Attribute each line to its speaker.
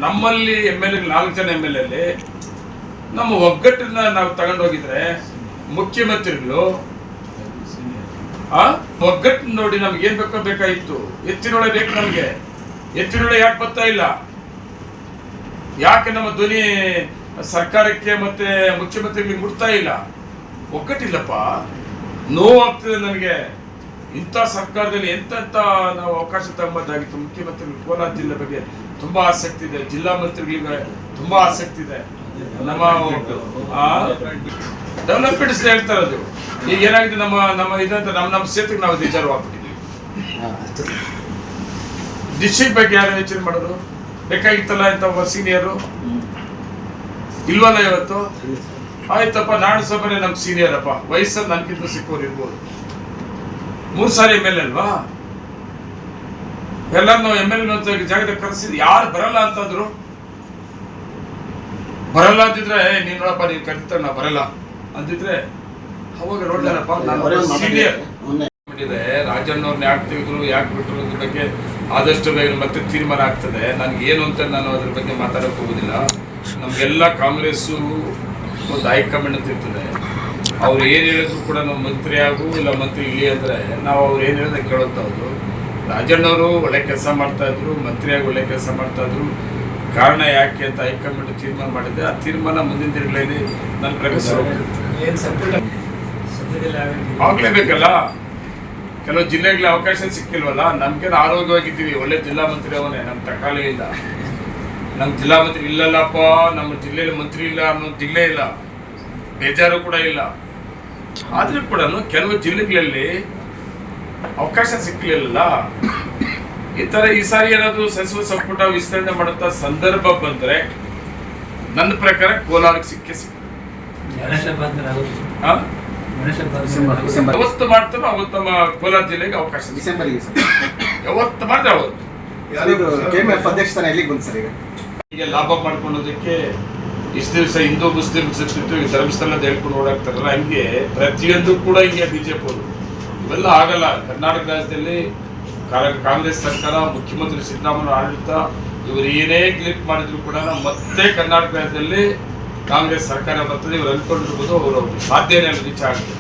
Speaker 1: ನಮ್ಮಲ್ಲಿ MLA 4 ಜನ MLA ಅಲ್ಲಿ ನಮ್ಮ ಒಗ್ಗಟ್ಟನ್ನ ನಾವು ತಗೊಂಡೋಗಿದ್ರೆ ಮುಖ್ಯಮಂತ್ರಿಗಳು ಒಗ್ಗಟ್ಟು ನೋಡಿ ನಮ್ಗೆ ಏನ್ ಬೇಕೋ ಬೇಕಾಗಿತ್ತು. ಎತ್ತಿನೊಳೆ ಬೇಕು ನಮ್ಗೆ. ಎತ್ತಿನೊಳೆ ಯಾಕೆ ಬರ್ತಾ ಇಲ್ಲ? ಯಾಕೆ ನಮ್ಮ ಧ್ವನಿ ಸರ್ಕಾರಕ್ಕೆ ಮತ್ತೆ ಮುಖ್ಯಮಂತ್ರಿಗಳಿಗೆ ಮುಟ್ತಾ ಇಲ್ಲ? ಒಗ್ಗಟ್ಟಿಲ್ಲಪ್ಪ. ನೋವಾಗ್ತದೆ ನನಗೆ. ಇಂಥ ಸರ್ಕಾರದಲ್ಲಿ ಎಂತೆಂತ ನಾವು ಅವಕಾಶ ತಗೊಂಬಾರ್ದಾಗಿತ್ತು. ಮುಖ್ಯಮಂತ್ರಿಗಳು ಕೋಲಾರ ಜಿಲ್ಲೆ ಬಗ್ಗೆ ತುಂಬಾ ಆಸಕ್ತಿ ಇದೆ, ಜಿಲ್ಲಾ ಮಂತ್ರಿಗಳಿಗೆ ತುಂಬಾ ಆಸಕ್ತಿ ಇದೆ. ನಮ್ಮ ಡೆವಲಪ್ಮೆಂಟ್ಸ್ ಹೇಳ್ತಾ ಇರೋದು. ಈಗ ಏನಾಗಿದೆ, ನಮ್ಮ ಇದಂತ ನಮ್ಮ ಕ್ಷೇತ್ರಕ್ಕೆ ನಾವು ವಿಚಾರ ಆಗ್ಬಿಟ್ಟಿದ್ದೀವಿ. ಡಿಸ್ಟ್ರಿಕ್ಟ್ ಬಗ್ಗೆ ಯಾರು ಯೋಚನೆ ಮಾಡೋದು? ಬೇಕಾಗಿತ್ತಲ್ಲ ಇಂಥ ಸೀನಿಯರು ಇಲ್ವಲ್ಲ ಇವತ್ತು. ಆಯ್ತಪ್ಪ, ನಾಡು ಸಭೆ ನಮ್ ಸೀನಿಯರ್ ಅಪ್ಪ, ವಯಸ್ಸಲ್ಲಿ ನನ್ಗಿಂತ ಸಿಕ್ಕೋರು ಇರ್ಬೋದು. 3 ಸಾರಿ MLA ಅಲ್ವಾ? ಎಲ್ಲರೂ ನಾವು MLA ಜಾಗದಾಗ ಕರೆಸಿದ್ ಯಾರು ಬರಲ್ಲ ಅಂತಂದ್ರು. ಬರಲ್ಲ ಅಂತಿದ್ರೆ ನೀನ್ ನೋಡಪ್ಪ, ನೀನ್ ಕರಿತ ನಾ ಬರಲ್ಲ ಅಂತಿದ್ರೆ ಅವಾಗ ನೋಡ್ಲಾರಪ್ಪ ನಾನು ಸೀನಿಯರ್. ರಾಜಣ್ಣವ್ರನ್ನ ಯಾಕೆ ತೆಗೆದ್ರು, ಯಾಕೆ ಬಿಟ್ರು ಅದ್ರ ಬಗ್ಗೆ ಆದಷ್ಟು ಬೇಗ ಮತ್ತೆ ತೀರ್ಮಾನ ಆಗ್ತದೆ. ನನ್ಗೆ ಏನು ಅಂತ ನಾನು ಅದ್ರ ಬಗ್ಗೆ ಮಾತಾಡಕ್ ಹೋಗುದಿಲ್ಲ. ನಮ್ಗೆಲ್ಲ ಕಾಂಗ್ರೆಸ್ಸು ಒಂದು ಹೈಕಮಾಂಡ್ ಅಂತ ಇರ್ತದೆ. ಅವ್ರು ಏನು ಹೇಳಿದ್ರು ಕೂಡ ನಾವು ಮಂತ್ರಿ ಆಗು ಇಲ್ಲ ಮಂತ್ರಿ ಇಲ್ಲಿ ಅಂದ್ರೆ ನಾವು ಅವ್ರು ಏನು ಹೇಳಿದ್ರೆ ಕೇಳುತ್ತಾ ಹೋದ್ರು. ರಾಜಣ್ಣವರು ಒಳ್ಳೆ ಕೆಲಸ ಮಾಡ್ತಾ ಇದ್ರು, ಮಂತ್ರಿಯಾಗಿ ಒಳ್ಳೆ ಕೆಲಸ ಮಾಡ್ತಾ ಇದ್ರು. ಕಾರಣ ಯಾಕೆ ಅಂತ ಹೈಕಮಾಂಡ್ ತೀರ್ಮಾನ ಮಾಡಿದ್ದೆ. ಆ ತೀರ್ಮಾನ ಮುಂದಿನ ದಿನಗಳಲ್ಲಿ ನನ್ನ ಪ್ರಗತಿ ಆಗ್ಲೇಬೇಕಲ್ಲ. ಕೆಲವು ಜಿಲ್ಲೆಗಳಿಗೆ ಅವಕಾಶ ಸಿಕ್ಕಿಲ್ವಲ್ಲ. ನಮ್ಗೇನು ಆರೋಗ್ಯವಾಗಿದ್ದೀವಿ, ಒಳ್ಳೆ ಜಿಲ್ಲಾ ಮಂತ್ರಿ ಅವನೇ, ನಮ್ಮ ತಕಾಲೆ ಇಲ್ಲ. ನಮ್ಮ ಜಿಲ್ಲಾ ಮಂತ್ರಿ ಇಲ್ಲಲ್ಲಪ್ಪ, ನಮ್ಮ ಜಿಲ್ಲೆಯಲ್ಲಿ ಮಂತ್ರಿ ಇಲ್ಲ ಅನ್ನೋ ಜಿಲ್ಲೆ ಇಲ್ಲ, ಬೇಜಾರು ಕೂಡ ಇಲ್ಲ. ಆದ್ರೂ ಕೂಡ ಕೆಲವು ಜಿಲ್ಲೆಗಳಲ್ಲಿ ಅವಕಾಶ ಸಿಕ್ಕಲಿಲ್ಲ. ಈ ಸಾರಿ ಏನಾದ್ರು ಸಚಿವ ಸಂಪುಟ ವಿಸ್ತರಣೆ ಮಾಡುತ್ತಾ ಸಂದರ್ಭ ಬಂದ್ರೆ ನನ್ನ ಪ್ರಕಾರ ಕೋಲಾರಕ್ಕೆ ಸಿಕ್ಕೇ ಸಿಕ್ಕ. ಯಾವತ್ತು ಮಾಡ್ತಾರೋ ಅವತ್ತು ನಮ್ಮ ಕೋಲಾರ ಜಿಲ್ಲೆಗೆ ಅವಕಾಶ. ಯಾವತ್ತು ಮಾಡಿದ್ರೆ ಅವತ್ತು ಈಗ ಲಾಭ ಮಾಡ್ಕೊಳ್ಳೋದಕ್ಕೆ ಇಷ್ಟು ದಿವಸ ಹಿಂದೂ ಮುಸ್ಲಿಂ ಧರ್ಮಸ್ಥಳ ಹೇಳ್ಕೊಂಡು ಓಡಾಡ್ತಾರಲ್ಲ, ಹಂಗೆ ಪ್ರತಿಯೊಂದು ಕೂಡ ಹಿಂಗೆ ಬಿಜೆಪಿ ಅವರು ಇವೆಲ್ಲ ಆಗಲ್ಲ. ಕರ್ನಾಟಕ ರಾಜ್ಯದಲ್ಲಿ ಕಾಂಗ್ರೆಸ್ ಸರ್ಕಾರ, ಮುಖ್ಯಮಂತ್ರಿ ಸಿದ್ದರಾಮಯ್ಯ ಆಡಳಿತ, ಇವರು ಏನೇ ಕ್ಲಿಕ್ ಮಾಡಿದ್ರು ಕೂಡ ಮತ್ತೆ ಕರ್ನಾಟಕ ರಾಜ್ಯದಲ್ಲಿ ಕಾಂಗ್ರೆಸ್ ಸರ್ಕಾರ ಬರ್ತದೆ. ಇವರು ಅನ್ಕೊಂಡಿರ್ಬೋದು, ಅವರು ಸಾಧ್ಯನೇ ರೀಚ್ ಆಗುತ್ತೆ.